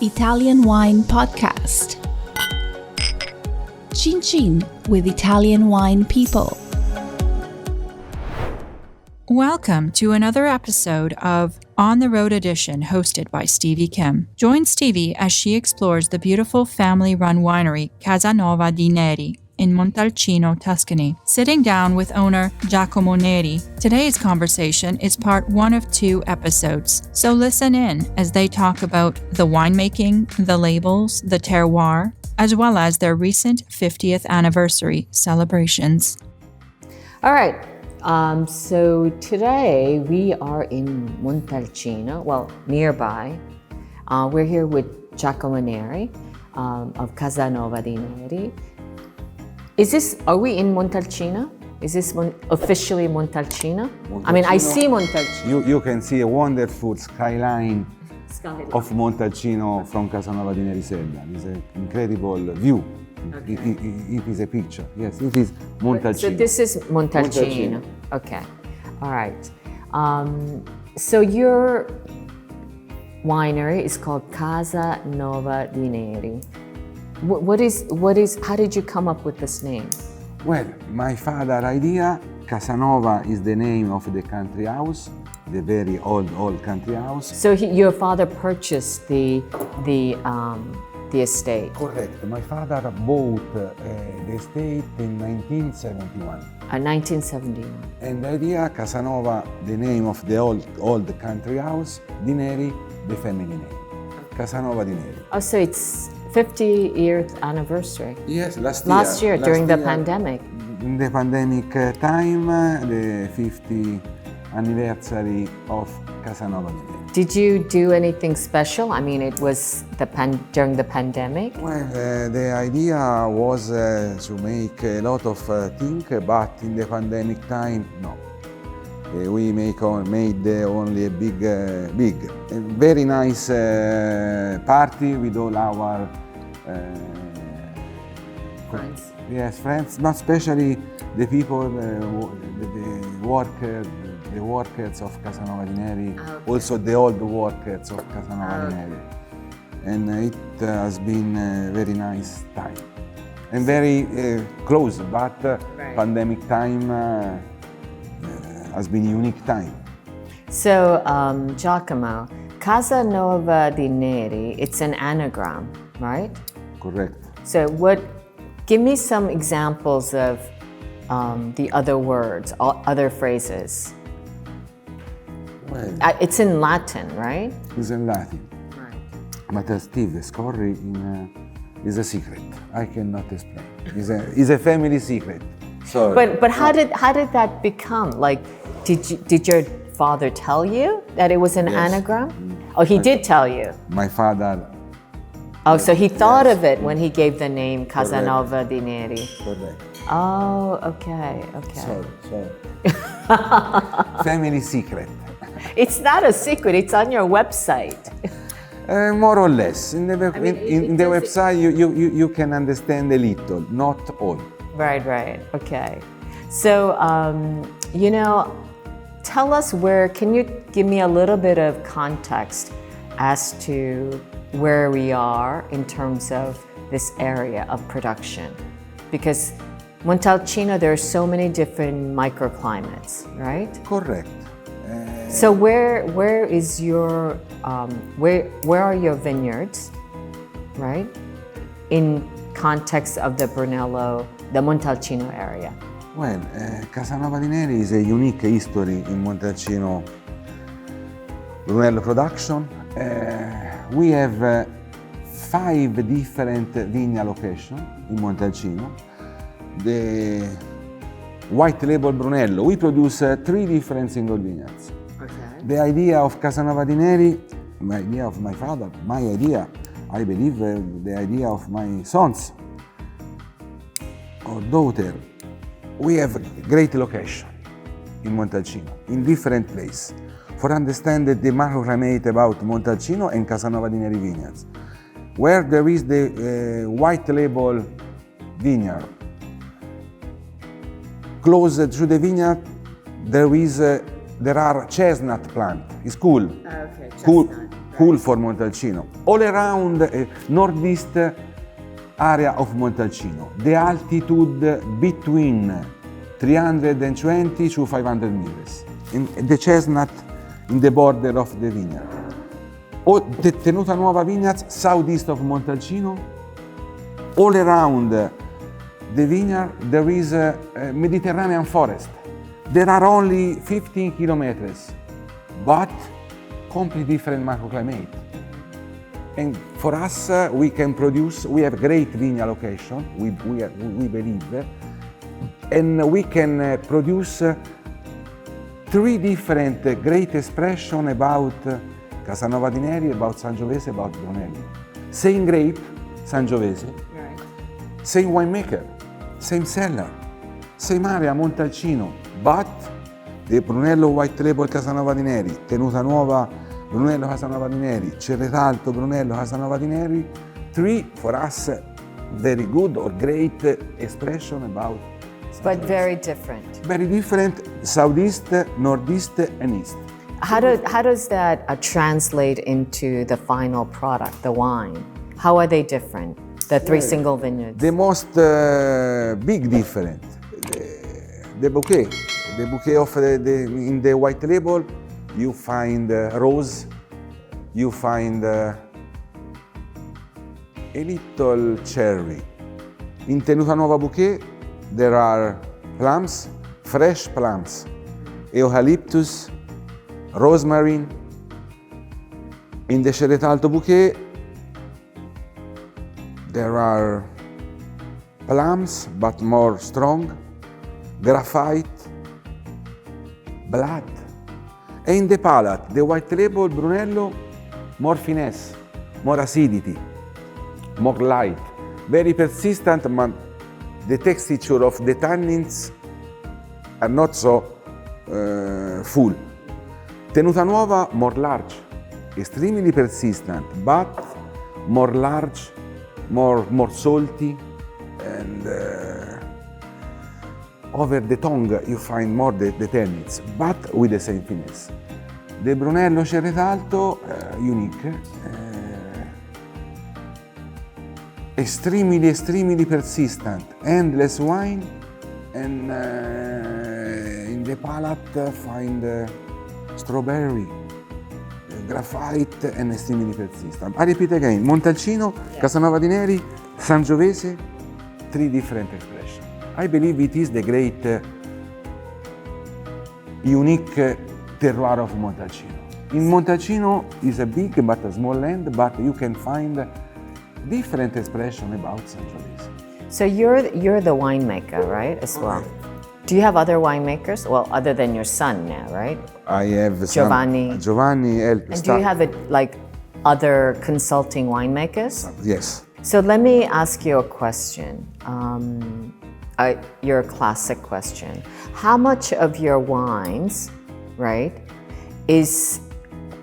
Italian Wine Podcast. Chin Chin with Italian wine people. Welcome to another episode of On the Road Edition hosted by Stevie Kim. Join Stevie as she explores the beautiful family-run winery Casanova di Neri in Montalcino, Tuscany, sitting down with owner Giacomo Neri. Today's conversation is part one of 2 episodes, so listen in as they talk about the winemaking, the labels, the terroir, as well as their recent 50th anniversary celebrations. All right, so today we are in Montalcino, well, nearby. We're here with Giacomo Neri of Casanova di Neri. Are we in Montalcino? Is this officially Montalcino? I mean, I see Montalcino. You can see a wonderful skyline of Montalcino from Casanova di Neri Selva. It's an incredible view. Okay. It is a picture. Yes, it is Montalcino. So this is Montalcino. Okay. All right. So your winery is called Casanova di Neri. How did you come up with this name? Well, my father's idea, Casanova is the name of the country house, the very old country house. So your father purchased the estate? Correct. My father bought the estate in 1971. 1971. And the idea, Casanova, the name of the old country house, Di Neri, the family name. Casanova di Neri. Oh, so it's 50th anniversary. Yes, last year during the pandemic. In the pandemic time, the 50th anniversary of Casanova di Neri. Did you do anything special? I mean, it was during the pandemic? Well, the idea was to make a lot of things, but in the pandemic time, no. We made only a big, very nice party with all our friends. Yes, friends, but especially the people, the workers of Casanova di Neri, okay. Also the old workers of Casanova di Neri. And it has been a very nice time. And very close, but right. Pandemic time has been a unique time. So, Giacomo, Casanova di Neri, it's an anagram, right? Correct. So give me some examples of the other words, other phrases. Well, it's in Latin, right? It's in Latin. Right. But Steve, the story is a secret. I cannot explain. It's a family secret. Sorry. But how did that become? Like, did your father tell you that it was an anagram? Oh, he did tell you. My father. Oh, so he thought of it when he gave the name Casanova di Neri. Correct. Oh, okay. Sorry. Family secret. It's not a secret. It's on your website. More or less. In the website, you can understand a little, not all. Right. Okay. So, tell us can you give me a little bit of context as to where we are in terms of this area of production? Because Montalcino, there are so many different microclimates, right? Correct. So where is your where are your vineyards, right? In context of the Brunello, the Montalcino area. Well, Casanova di Neri is a unique history in Montalcino Brunello production. We have 5 different vineyard locations in Montalcino. The white label Brunello, we produce 3 different single vineyards. Okay. The idea of Casanova di Neri, the idea of my father, my idea, I believe the idea of my sons or daughter. We have a great location in Montalcino, in different places, for understand the microclimate about Montalcino and Casanova di Neri vineyards. Where there is the white label vineyard, close to the vineyard, there are chestnut plant. It's cool. Okay, cool. chestnut. cool for Montalcino. All around northeast area of Montalcino, the altitude between 320 to 500 meters. In the chestnut in the border of the vineyard. The Tenuta Nuova vineyards southeast of Montalcino. All around the vineyard there is a Mediterranean forest. There are only 15 kilometers, but completely different microclimate. And for us, we can produce, we have great vineyard location, we believe, and we can produce three different great expression about Casanova di Neri, about Sangiovese, about Brunello. Same grape, Sangiovese, right. Same winemaker, same cellar, same area, Montalcino, but the Brunello White Label Casanova di Neri, Tenuta Nuova Brunello Casanova di Neri, Cerretalto Brunello Casanova di Neri, three for us very good or great expression about. But very different. Very different, southeast, northeast, and east. How does that translate into the final product, the wine? How are they different, the three single vineyards? The most big difference, the bouquet of in the white label, you find rose, you find a little cherry. In Tenuta Nuova bouquet, there are plums, fresh plums, eucalyptus, rosemary. In the Cerretalto bouquet, there are plums, but more strong, graphite, blood. And in the palate, the white label Brunello, more finesse, more acidity, more light, very persistent, but the texture of the tannins are not so full. Tenuta Nuova, more large, extremely persistent, but more large, more salty, and over the tongue you find more the tannins, but with the same finesse. The Brunello Cerretalto, unique, extremely persistent, endless wine, and in the palate find strawberry, graphite, and extremely persistent. I repeat again, Montalcino, Casanova di Neri, Sangiovese, three different expressions. I believe it is the great, unique terroir of Montalcino. In Montalcino is a big but a small land, but you can find different expression about Sangiovese. So you're the winemaker, right, as well? Do you have other winemakers? Well, other than your son now, right? I have Giovanni. Giovanni helped. And do you have other consulting winemakers? Yes. So let me ask you a question. Your classic question. How much of your wines, right, is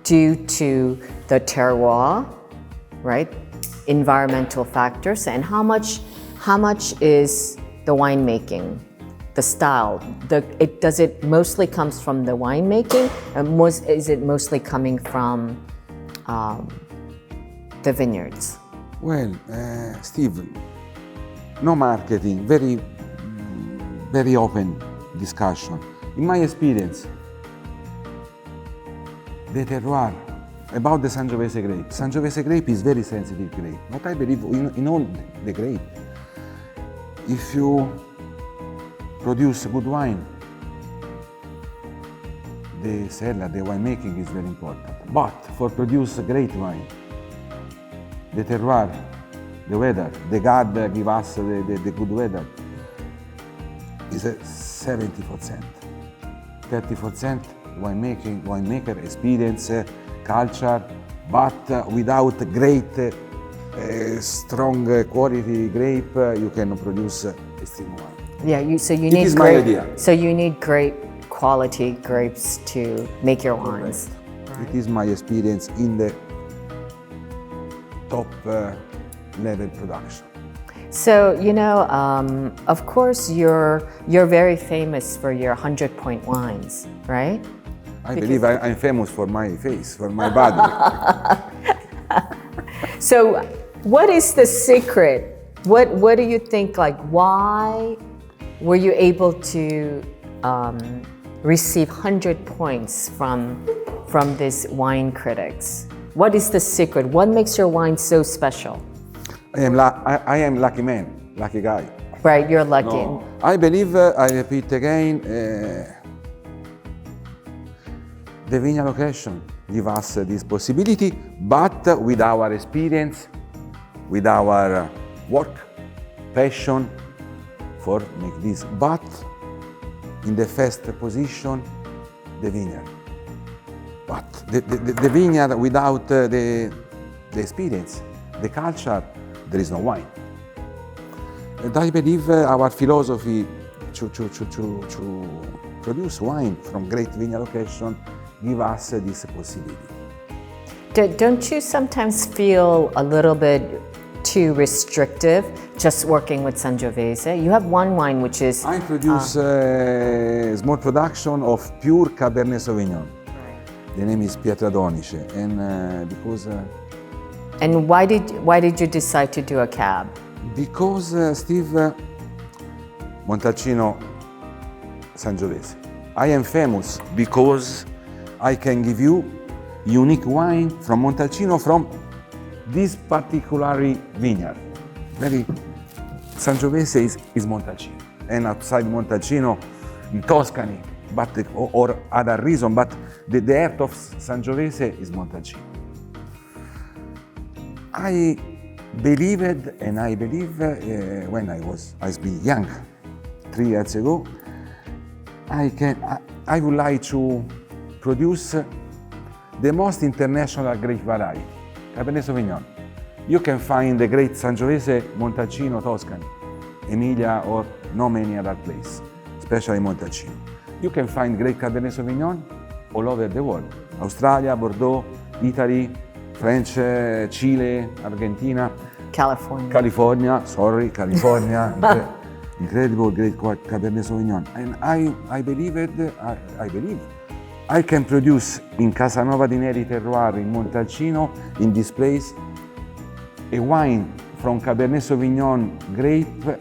due to the terroir, right, environmental factors, and how much is the winemaking, the style? Does it mostly comes from the winemaking, or is it mostly coming from the vineyards? Well, Steve, no marketing, very open discussion. In my experience, the terroir, about the Sangiovese grape. Sangiovese grape is very sensitive grape, but I believe in all the grape. If you produce good wine, the cellar, the winemaking is very important. But for produce great wine, the terroir, the weather, the God give us the good weather, is 70%. 30% winemaker experience, culture, but without great, strong quality grape, you cannot produce extreme wine. Yeah, so you need great quality grapes to make your wines. Right. It is my experience in the top level production. So, of course, you're very famous for your 100-point wines, right? I believe I'm famous for my face, for my body. So, what is the secret? What do you think? Like, why were you able to receive 100 points from these wine critics? What is the secret? What makes your wine so special? I am lucky man, lucky guy. Right, you're lucky. No, I believe, I repeat again, the vineyard location give us this possibility, but with our experience, with our work, passion for make this. But in the first position, the vineyard. But the vineyard without the experience, the culture, there is no wine. And I believe our philosophy to produce wine from great vineyard location give us this possibility. Don't you sometimes feel a little bit too restrictive just working with Sangiovese? You have one wine which is... I produce a small production of pure Cabernet Sauvignon. The name is Pt.1, and because... and why did you decide to do a cab? Because Steve, Montalcino, Sangiovese. I am famous because I can give you unique wine from Montalcino from this particular vineyard. Very Sangiovese is Montalcino, and outside Montalcino, in Tuscany, but or other reason, but the heart of Sangiovese is Montalcino. I believed, and I believe when I was young, 3 years ago, I would like to produce the most international grape variety, Cabernet Sauvignon. You can find the great Sangiovese, Montalcino, Tuscany, Emilia, or no many other place, especially Montalcino. You can find great Cabernet Sauvignon all over the world. Australia, Bordeaux, Italy, French, Chile, Argentina. California. Incredible great Cabernet Sauvignon. And I believe I can produce in Casanova di Neri Terroir in Montalcino, in this place, a wine from Cabernet Sauvignon grape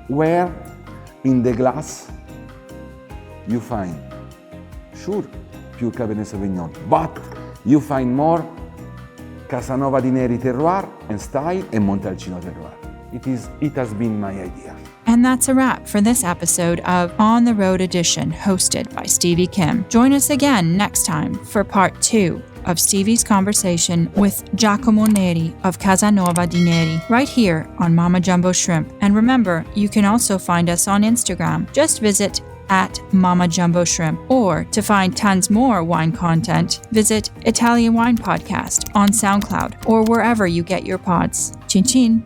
where in the glass you find, sure, pure Cabernet Sauvignon, but you find more Casanova di Neri Terroir and style and Montalcino Terroir. It has been my idea. And that's a wrap for this episode of On the Road Edition, hosted by Stevie Kim. Join us again next time for part 2 of Stevie's conversation with Giacomo Neri of Casanova di Neri, right here on Mama Jumbo Shrimp. And remember, you can also find us on Instagram. Just visit at Mama Jumbo Shrimp, or to find tons more wine content, visit Italian Wine Podcast on SoundCloud or wherever you get your pods. Chin chin!